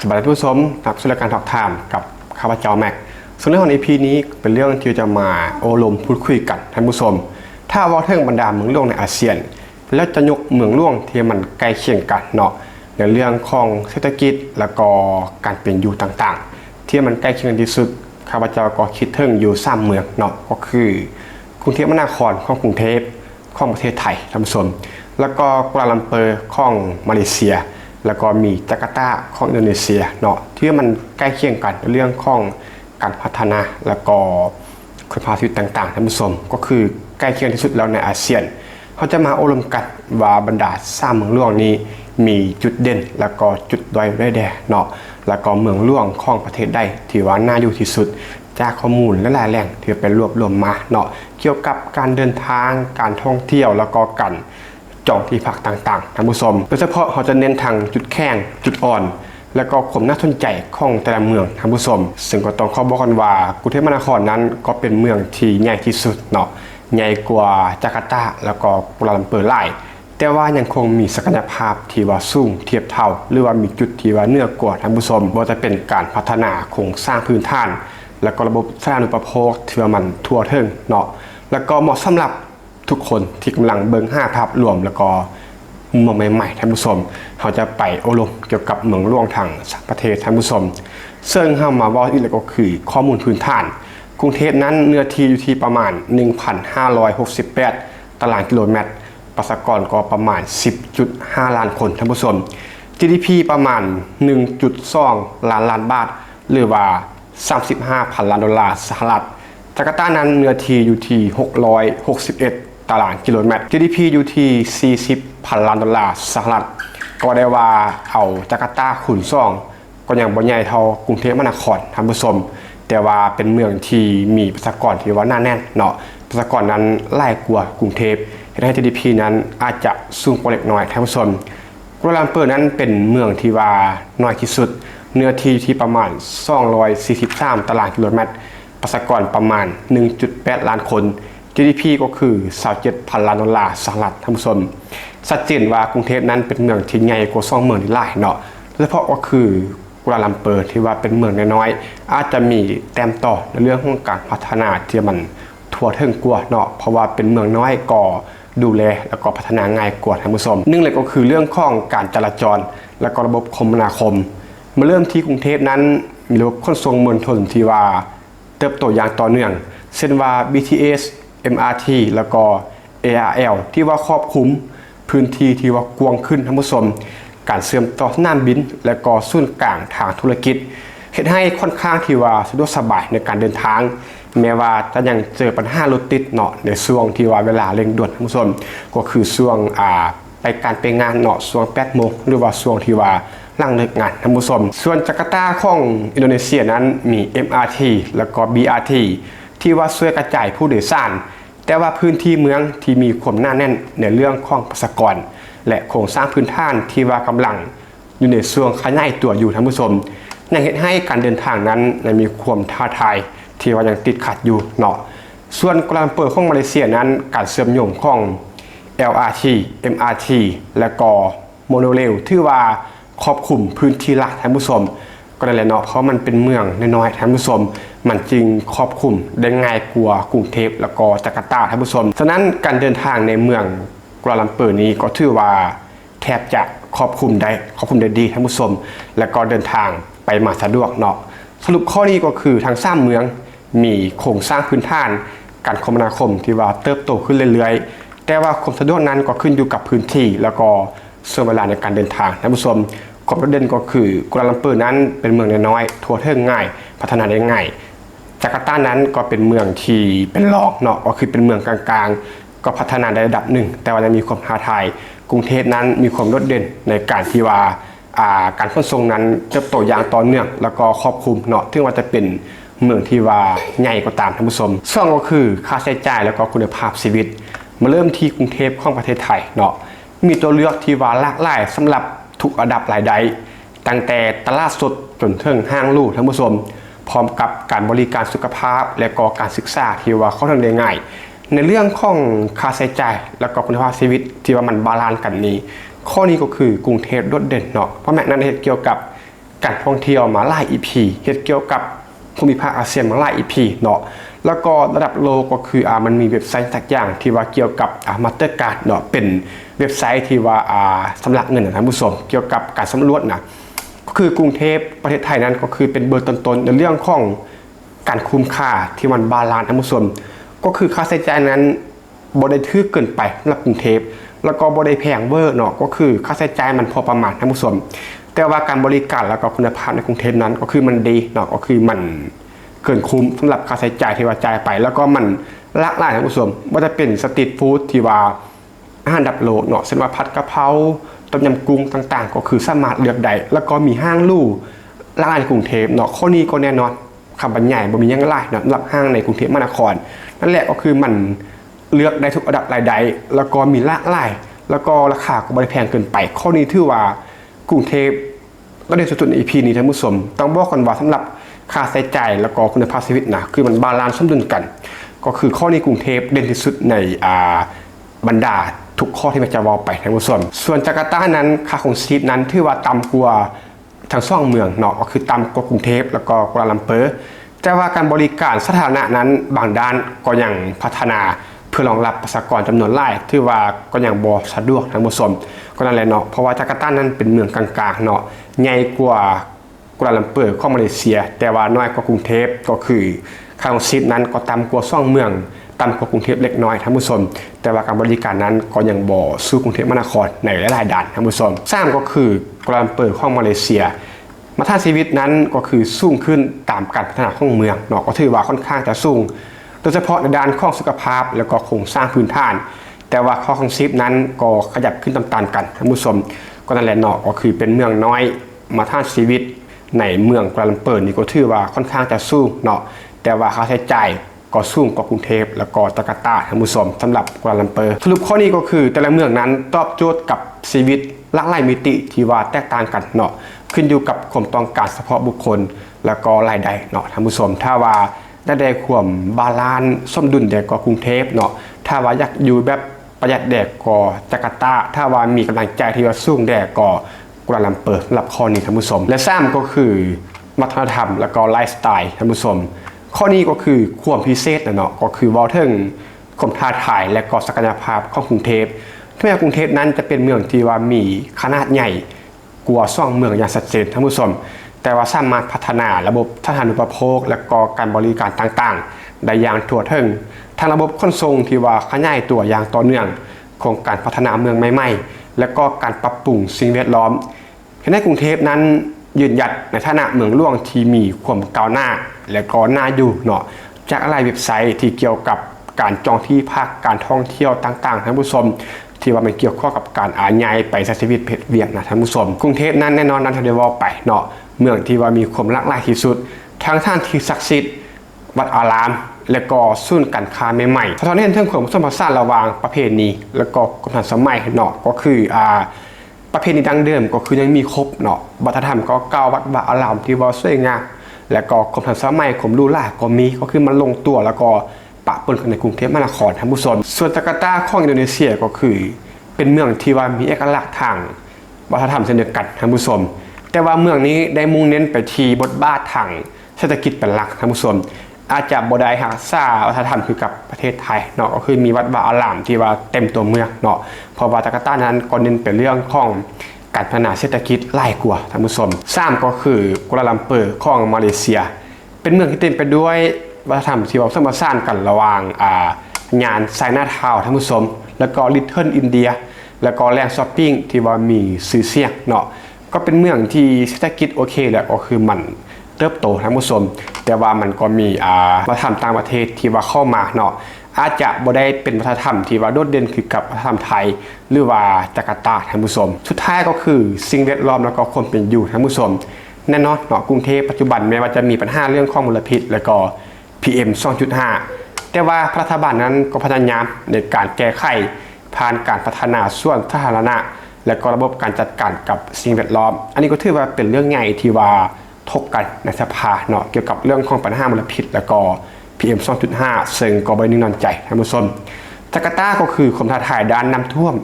สวัสดีผู้ชมนับสู่รายการถอกถามกับข้าพเจ้าแม็กส่วนเรื่องของ EP นี้เป็นเรื่องที่จะมาโอลมพูดคุยกันท่านผู้ชมถ้าว่าเรื่องบรรดาเมืองหลวงในอาเซียนแล้วจะยกเมืองหลวงที่มันใกล้เคียงกันเนาะในเรื่องของเศรษฐกิจแล้วก็การเป็นอยู่ต่างๆที่มันใกล้เคียงที่สุดข้าพเจ้าก็คิดถึงอยู่3เมืองเนาะก็คือกรุงเทพมหานครของกรุงเทพของประเทศไทยท่านผู้ชมแล้วก็กัวลาลัมเปอร์ของมาเลเซียแล้วก็มีจาการ์ตาของอินโดนีเซียเนาะที่มันใกล้เคียงกันในเรื่องของการพัฒนาแล้วก็คุณภาพชีวิตต่างๆท่านผู้ชมก็คือใกล้เคียงที่สุดแล้วในอาเซียนเขาจะมาอบรมกันว่าบรรดา3เมืองหลวงนี้มีจุดเด่นแล้วก็จุดด้อยได้แด่เนาะแล้วก็เมืองหลวงของประเทศใดที่ว่าน่าอยู่ที่สุดจากข้อมูลและหลายแหล่งที่เป็นรวบรวมมาเนาะเกี่ยวกับการเดินทางการท่องเที่ยวแล้วก็การจองที่พักต่างๆท่านผู้ชมโดยเฉพาะเขาจะเน้นทางจุดแข็งจุดอ่อนแล้วก็ความน่าสนใจของแต่ละเมืองท่านผู้ชมซึ่งก็ต้องขอบอกกันว่ากรุงเทพมหานครนั้นก็เป็นเมืองที่ใหญ่ที่สุดเนาะใหญ่กว่าจาการ์ตาแล้วก็กัวลาลัมเปอร์หลายแต่ว่ายังคงมีศักยภาพที่ว่าสูงเทียบเท่าหรือว่ามีจุดที่ว่าเหนือกว่าท่านผู้ชมว่าจะเป็นการพัฒนาโครงสร้างพื้นฐานแล้วก็ระบบสาธารณูปโภคที่ว่ามันทั่วถึงเนาะแล้วก็เหมาะสำหรับทุกคนที่กำลังเบิ่ง5ภาพรวมแล้วก็มุมมองใหม่ๆท่านผู้ชมเขาจะไปอบรมเกี่ยวกับเมืองหลวงทางประเทศท่านผู้ชมซึ่งเข้ามาว่าอีกแล้วก็คือข้อมูลพื้นฐานกรุงเทพนั้นเนื้อที่อยู่ที่ประมาณ 1,568 ตารางกิโลเมตรประชากรก็ประมาณ 10.5 ล้านคนท่านผู้ชม GDP ประมาณ 1.2 ล้านบาทหรือว่า35,000 ล้านดอลลาร์สหรัฐจาการ์ตานั้นเนื้อที่อยู่ที่661 ตารางกิโลเมตร GDP อยู่ที่40,000 ล้านดอลลาร์สหรัฐก็ได้ว่าเอาจาการ์ตาคูณ2ก็ยังบ่ใหญ่เท่ากรุงเทพมหานครท่านผู้ชมแต่ว่าเป็นเมืองที่มีประชากรที่ว่าหนาแน่นเนาะประชากรนั้นหลายกว่ากรุงเทพให้ GDP นั้นอาจจะสูงกว่าเล็กน้อยท่านผู้ชมกัวลาลัมเปอร์นั้นเป็นเมืองที่ว่าน้อยที่สุดเนื้อที่ที่ประมาณ243 ตารางกิโลเมตรประชากรประมาณ 1.8 ล้านคน GDP ก็คือ27,000 ล้านดอลลาร์สหรัฐท่านผู้ชมชัดเจนว่ากรุงเทพนั้นเป็นเมืองที่ใหญ่กว่า2เมืองที่หลายเนาะโดยเฉพาะก็คือกัวลาลัมเปอร์ที่ว่าเป็นเมืองน้อยๆอาจจะมีแต้มต่อในเรื่องของการพัฒนาที่มันทั่วถึงกว่าเนาะเพราะว่าเป็นเมืองน้อยก็ดูแลแล้วก็พัฒนาง่ายกว่าท่านผู้ชมนึ่งเลยก็คือเรื่องของการจราจรและก็ระบบคมนาคมมาเริ่มที่กรุงเทพนั้นมีระบบขนส่งมวลชนที่ว่าเติบโตอย่างต่อเนื่องเช่นว่า BTS MRT แล้วก็ ARL ที่ว่าครอบคลุมพื้นที่ที่ว่ากว้างขึ้นท่านผู้ชมการเชื่อมต่อสนามบินและก็ศูนย์กลางทางธุรกิจเฮ็ดให้ค่อนข้างที่ว่าสะดวกสบายในการเดินทางแม้ว่าจะยังเจอปัญหารถติดเนาะในช่วงที่ว่าเวลาเร่งด่วนท่านผู้ชมก็คือช่วงไปงานเนาะช่วง8 โมงหรือว่าช่วงที่ว่าหลังเลิกงานท่านผู้ชมส่วนจาการ์ตาของอินโดนีเซียนั้นมี MRT แล้วก็ BRT ที่ว่าช่วยกระจายผู้โดยสารแต่ว่าพื้นที่เมืองที่มีความหนาแน่นในเรื่องของประชากรและโครงสร้างพื้นฐานที่ว่ากำลังอยู่ในช่วงขยายตัวอยู่ท่านผู้ชมยังเห็นให้การเดินทางนั้นมีความท้าทายที่ว่ายังติดขัดอยู่เนาะส่วนกัวลาลัมเปอร์ของมาเลเซียนั้นการเชื่อมโยงของ LRT MRT และก็โมโนเรลที่ว่าครอบคลุมพื้นที่หลักท่านผู้ชมก็ได้แหละเนาะเพราะมันเป็นเมืองน้อยๆท่านผู้ชมมันจึงครอบคลุมได้ง่ายกว่ากรุงเทพแล้วก็จาการ์ตาท่านผู้ชมฉะนั้นการเดินทางในเมืองกัวลาลัมเปอร์นี้ก็ถือว่าแทบจะครอบคลุมได้ดีท่านผู้ชมและก็เดินทางไปมาสะดวกเนาะสรุปข้อนี้ก็คือทาง3เมืองมีโครงสร้างพื้นฐานการคมนาคมที่ว่าเติบโตขึ้นเรื่อยๆแต่ว่าความสะดวกนั้นก็ขึ้นอยู่กับพื้นที่แล้วก็ช่วงเวลาในการเดินทางท่านผู้ชมความโดดเด่นก็คือกัวลาลัมเปอร์นั้นเป็นเมืองน้อยๆทั่วถึงง่ายพัฒนาได้ง่ายจาการ์ตานั้นก็เป็นเมืองที่เป็นรองเนาะก็คือเป็นเมืองกลางๆก็พัฒนาได้ระดับหนึ่งแต่ว่ายังมีความท้าทายกรุงเทพนั้นมีความโดดเด่นในการที่ว่าการขนส่งนั้นเติบโตอย่างต่อเนื่องแล้วก็ครอบคลุมเนาะถึงว่าจะเป็นเมืองที่ว่าใหญ่ก็ตามท่านผู้ชมส่วนก็คือค่าใช้จ่ายแล้วก็คุณภาพชีวิตมาเริ่มที่กรุงเทพของประเทศไทยเนาะมีตัวเลือกที่ว่าหลากหลายสำหรับทุกระดับรายได้ตั้งแต่ตลาดสดจนถึงห้างลูกท่านผู้ชมพร้อมกับการบริการสุขภาพและก็การศึกษาที่ว่าเข้าถึงได้ง่ายในเรื่องของค่าใช้จ่ายแล้วก็คุณภาพชีวิตที่ว่ามันบาลานซ์กันนี้ข้อนี้ก็คือกรุงเทพโดดเด่นเนาะเพราะแม้นั้นเกี่ยวกับ การท่องเที่ยวมาหลาย EP เฮ็ดเกี่ยวกับภูมิภาคอาเซียนมาหลาย EP เนาะแล้วก็ระดับโลกก็คือมันมีเว็บไซต์สักอย่างที่ว่าเกี่ยวกับมาสเตอร์การ์ดเนาะเป็นเว็บไซต์ที่ว่าสำหรับเงินนะท่านผู้ชมเกี่ยวกับการสำรวจนะก็คือกรุงเทพประเทศไทยนั้นก็คือเป็นเบอร์ต้นๆในเรื่องของการคุ้มค่าที่มันบาลานซ์ท่านผู้ชมก็คือค่าใช้จ่ายนั้นบ่ได้ถือเกินไปสำหรับกรุงเทพแล้วก็บ่ได้แพงเวอร์เนาะก็คือค่าใช้จ่ายมันพอประมาณท่านผู้ชมแต่ว่าการบริการแล้วก็คุณภาพในกรุงเทพนั้นก็คือมันดีเนาะก็คือมันเกินคุ้มสำหรับค่าใช้จ่ายที่ว่าจ่ายไปแล้วก็มันหลากหลายท่านผู้ชมว่าจะเป็นสตรีทฟู้ดที่ว่าอาหารดับโลกเนาะเช่นว่าผัดกะเพราต้มยำกุ้งต่างๆก็คือสามารถเลือกได้แล้วก็มีห้างลู่หลากหลายในกรุงเทพเนาะข้อนี้ก็แน่นอนคำบรรยายบ่มียังหลายเนาะสำหรับห้างในกรุงเทพมหานครนั่นแหละก็คือมันเลือกได้ทุกระดับรายได้แล้วก็มีหลากหลายแล้วก็ราคาก็ไม่แพงเกินไปข้อนี้ถือว่ากรุงเทพก็ได้สุดๆใน EP นี้ท่านผู้ชมต้องบอกกันว่าสำหรับค่าใช้จ่ายแล้วก็คุณภาพชีวิตนะคือมันบาลานซ์สมดุลกันก็คือข้อนี้กรุงเทพเด่นที่สุดในบรรดาทุกข้อที่มันจะวอลไปท่านผู้ชมส่วนจาการ์ตานั้นค่าของชีวิตนั้นถือว่าต่ำกว่าทั้งสองเมืองเนาะก็คือต่ำกว่ากรุงเทพแล้วก็กัวลาลัมเปอร์แต่ว่าการบริการสาธารณะนั้นบางด้านก็ยังพัฒนาเพื่อรองรับประชากรจำนวนหลายถือว่าก็ยังบ่สะดวกท่านผู้ชมก็นั่นแหละเนาะเพราะว่าจาการ์ตานั้นเป็นเมืองกลางๆเนาะใหญ่กว่ากัวลาลัมเปอร์ของมาเลเซียแต่ว่าน้อยกว่ากรุงเทพก็คือค่าของชีพนั้นก็ต่ำกว่าสองเมืองต่ำกว่ากรุงเทพเล็กน้อยท่านผู้ชมแต่ว่าการบริการนั้นก็ยังบ่สู้กรุงเทพมหานครในหลายๆด้านท่านผู้ชมสามก็คือกัวลาลัมเปอร์ของมาเลเซียมาตรฐานชีวิตนั้นก็คือสูงขึ้นตามการพัฒนาของเมืองเนาะก็ถือว่าค่อนข้างจะสูงโดยเฉพาะในด้านของสุขภาพแล้วก็โครงสร้างพื้นฐานแต่ว่าข้อของชีพนั้นก็ขยับขึ้นตามๆกันท่านผู้ชมก็นั่นแหละเนาะก็คือเป็นเมืองน้อยมาตรฐานชีวิตในเมืองกัวลาลัมเปอร์นี่ก็ถือว่าค่อนข้างจะสูงเนาะแต่ว่าค่าใช้จ่ายก็สูงกว่ากรุงเทพแล้วก็จาการ์ตาท่านผู้ชมสำหรับกัวลาลัมเปอร์สรุปข้อนี้ก็คือแต่ละเมืองนั้นตอบโจทย์กับชีวิตหลากหลายมิติที่ว่าแตกต่างกันเนาะขึ้นอยู่กับความต้องการเฉพาะบุคคลแล้วก็รายได้เนาะท่านผู้ชมถ้าว่าได้ความบาลานซ์สมดุลแดกกรุงเทพเนาะถ้าว่าอยากอยู่แบบประหยัดแดกก็จาการ์ตาถ้าว่ามีกำลังใจที่ว่าสูงแดกก็กัวลาลัมเปอร์สำหรับข้อนี้ท่านผู้ชมและ3ก็คือวัฒนธรรมแล้วก็ไลฟ์สไตล์ท่านผู้ชมข้อนี้ก็คือความพิเศษเนาะก็คือว่าถึงความท้าทายและก็ศักยภาพของกรุงเทพที่แม้กรุงเทพนั้นจะเป็นเมืองที่ว่ามีขนาดใหญ่กว่าซ่องเมืองอย่างชัดเจนท่านผู้ชมแต่ว่าสามารถพัฒนาระบบสาธารณูปโภคและก็การบริการต่างๆได้อย่างทั่วถึงทางระบบขนส่งที่ว่าขยายตัวอย่างต่อเนื่องโครงการพัฒนาเมืองใหม่ๆและก็การปรับปรุงสิ่งแวดล้อมในกรุงเทพนั้นยืนหยัดในฐานะเมืองหลวงที่มีความก้าวหน้าและก็น่าอยู่เนาะจากหลายเว็บไซต์ที่เกี่ยวกับการจองที่พักการท่องเที่ยวต่างๆท่านผู้ชมที่ว่ามันเกี่ยวข้องกับการย้ายไปใช้ชีวิตเพชรเวียงนะท่านผู้ชมกรุงเทพนั้นแน่นอนนั้นทะเลวอลไปเนาะเมืองที่ว่ามีความหลากหลายที่สุดทั้งท่านที่ศักดิ์สิทธิ์วัดอารามและก็ศูนย์การค้าใหม่ๆสะท้อนให้เห็นถึงความผสมผสานระหว่างประเพณีและก็ความทันสมัยเนาะก็คือประเพณีดั้งเดิมก็คือยังมีครบเนาะวัฒนธรรมก็เก่าวัดวาอารามที่ว่าสวยงามและก็ความทันสมัยความรู้ล่าก็มีก็คือมันลงตัวแล้วก็ปะปนกันในกรุงเทพมหานครท่านผู้ชมส่วนจาการ์ตาของอินโดนีเซียก็คือเป็นเมืองที่ว่ามีเอกลักษณ์ทางวัฒนธรรมเช่นเดียวกันท่านผู้ชมแต่ว่าเมืองนี้ได้มุ่งเน้นไปที่บทบาททางเศรษฐกิจเป็นหลักท่านผู้ชมอาจจะบ่ได้รักษาวัฒนธรรมคือกับประเทศไทยเนาะก็คือมีวัดวาอารามที่ว่าเต็มตัวเมืองเนาะเพราะว่าจาการ์ตานั้นก็เน้นเป็นเรื่องของการพัฒนาเศรษฐกิจหลายกว่าท่านผู้ชม3ก็คือกัวลาลัมเปอร์ของมาเลเซียเป็นเมืองที่เต็มไปด้วยวัฒนธรรมที่ว่าผสมผสานกันระหว่างงานไซน่าทาวน์ท่านผู้ชมแล้วก็ลิตเติ้ลอินเดียแล้วก็แหล่งช้อปปิ้งที่ว่ามีชื่อเสียงเนาะก็เป็นเมืองที่เศรษฐกิจโอเคแหละก็คือมันเติบโตท่านผู้ชมแต่ว่ามันก็มีวัฒนธรรมต่างประเทศที่ว่าเข้ามาเนาะอาจจะบ่ได้เป็นวัฒนธรรมที่ว่าโดดเด่นคือกับวัฒนธรรมไทยหรือว่าจาการ์ตาท่านผู้ชมสุดท้ายก็คือสิ่งแวดล้อมแล้วก็ความเป็นอยู่ท่านผู้ชมแน่นอนเนาะกรุงเทพปัจจุบันแม้ว่าจะมีปัญหาเรื่องของมลพิษแล้วก็ PM 2.5 แต่ว่ารัฐบาลนั้นก็พยายามในการแก้ไขผ่านการพัฒนาส่วนสาธารณะและก็ระบบการจัดการกับสิ่งแวดล้อมอันนี้ก็ถือว่าเป็นเรื่องใหญ่ที่ว่าถกกันในสภาเนาะเกี่ยวกับเรื่องของปัญหามลพิษแล้วก็ PM 2.5 ซึ่งก็บ่นิ่งนอนใจท่านผู้ชมจาการ์ตาก็คือความท้าทายด้านน้ำท่วม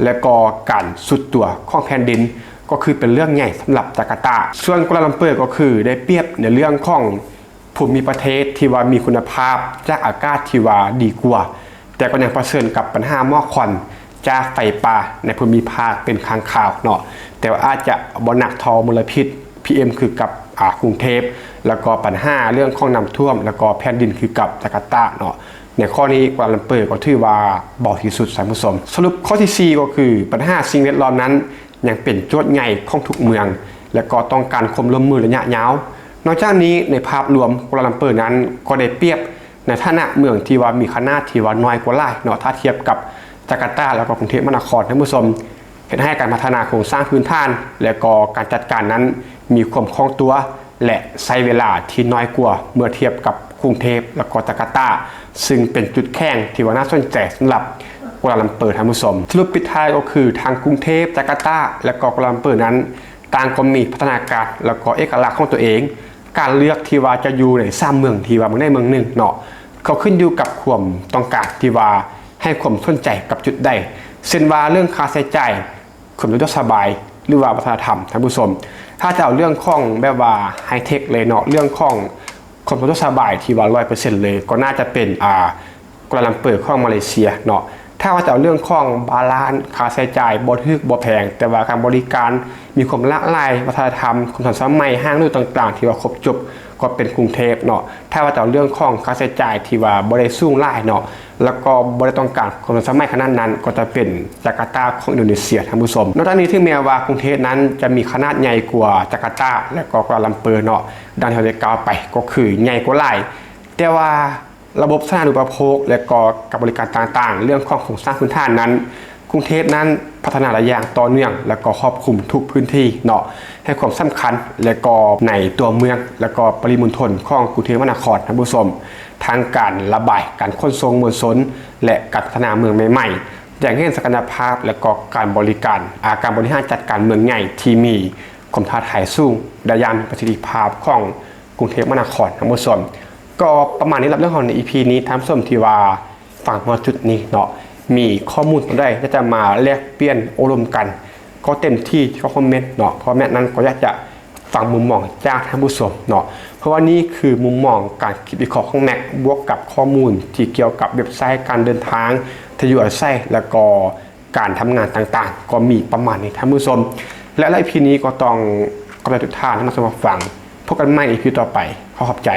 และก็การสุดตัวของแผ่นดิน ก็คือเป็นเรื่องใหญ่สำหรับจาการ์ตาส่วนกัวลาลัมเปอร์ก็คือได้เปรียบในเรื่องของภูมิประเทศที่ว่ามีคุณภาพจากอากาศที่ว่าดีกว่าแต่ก็ยังเผชิญกับปัญหาหมอกควันจากไฟป่าในภูมิภาคเป็นครั้งคราวเนาะแต่ว่าอาจจะบ่หนักทอมลพิษ PM คือกับกรุงเทพแล้วก็ปัญหาเรื่องของน้ำท่วมแล้วก็แผ่นดินคือกับจาการ์ตาเนาะในข้อนี้กัวลาลัมเปอร์ก็ถือว่าเบาที่สุดท่านผู้ชมสรุปข้อที่4ก็คือปัญหาสิ่งแวดล้อมนั้นยังเป็นโจทย์ใหญ่ของทุกเมืองและก็ต้องการความร่วมมือระยะยาวนอกจากนี้ในภาพรวมกัวลาลัมเปอร์นั้นก็ได้เปรียบในฐานะเมืองที่ว่ามีขนาดที่ว่าน้อยกว่าหลายเนาะถ้าเทียบกับจาการ์ตาแล้วก็กรุงเทพมหานครท่านผู้ชมเห็นให้การพัฒนาโครงสร้างพื้นฐานและก็การจัดการนั้นมีความคล่องตัวและใช้เวลาที่น้อยกว่าเมื่อเทียบกับกรุงเทพและก็จาการ์ตาซึ่งเป็นจุดแข็งที่ว่าน่าสนใจสำหรับกัวลาลัมเปอร์ท่านผู้ชมสรุปปิดท้ายก็คือทางกรุงเทพจาการ์ตาและก็กัวลาลัมเปอร์นั้นต่างก็มีพัฒนาการและก็เอกลักษณ์ของตัวเองการเลือกที่ว่าจะอยู่ใน3เมืองที่ว่าเมืองใดเมืองหนึ่งเนาะเขาขึ้นอยู่กับความต้องการที่ว่าให้ความสนใจกับจุดใดเช่นว่าเรื่องค่าใช้จ่ายความสะดวกสบายหรือว่าวัฒนธรรมท่านผู้ชมถ้าจะเอาเรื่องของแบบว่าไฮเทคเลยเนาะเรื่องของความสะดวกสบายที่ว่า 100% เลยก็น่าจะเป็นกัวลาลัมเปอร์ของมาเลเซียเนาะถ้าว่าจะเอาเรื่องของบาลานซ์ค่าใช้จ่ายบ่ทึกบ่แพงแต่ว่าการบริการมีความหลากหลายวัฒนธรรมความทันสมัยห้างนู่นต่างๆที่ว่าครบจบก็เป็นกรุงเทพเนาะถ้าว่าจะเอาเรื่องของค่าใช้จ่ายที่ว่าบ่ได้สูงหลายเนาะแล้วก็บ่ได้ต้องการความทันสมัยขนาดนั้นก็จะเป็นจาการ์ตาของอินโดนีเซียท่านผู้ชมนอกจากนี้ถึงแม้ว่ากรุงเทพนั้นจะมีขนาดใหญ่กว่าจาการ์ตาและก็กัวลาลัมเปอร์เนาะดังที่เราได้กล่าวไปก็คือใหญ่กว่าหลายแต่ว่าระบบสาธารณูปโภคและก็กับบริการต่างๆเรื่องของโครงสร้างพื้นฐานนั้นกรุงเทพนั้นพัฒนาหลายอย่างต่อเนื่องและก็ครอบคลุมทุกพื้นที่เนาะให้ความสำคัญและก็ในตัวเมืองและก็ปริมณฑลของกรุงเทพมหานครท่านผู้ชมทางการระบายการขนส่งมวลชนและการพัฒนาเมืองใหม่ๆอย่างเช่นศักยภาพและก็การบริหารจัดการเมืองใหญ่ที่มีความท้าทายสูงได้อย่างมีประสิทธิภาพของกรุงเทพมหานครท่านผู้ชมก็ประมาณนี้รับเรื่องของใน EP นี้ท่านผู้ชมที่ว่าฟังมาจุดนี้เนาะมีข้อมูลตัวใดก็จะมาแลกเปลี่ยนอบรมกันก็เต็มที่ที่คอมเมนต์เนาะเพราะแม้นั้นก็อยากจะฟังมุมมองจากท่านผู้ชมเนาะเพราะว่านี่คือมุมมองการคิดวิเคราะห์ของแม็กบวกกับข้อมูลที่เกี่ยวกับเว็บไซต์การเดินทางที่อยู่อาศัยแล้วก็การทำงานต่างๆก็มีประมาณนี้ท่านผู้ชมและใน EP นี้ก็ต้องขอบคุณทุกท่านที่มาฟังพบกันใหม่ EP ต่อไปขอบใจ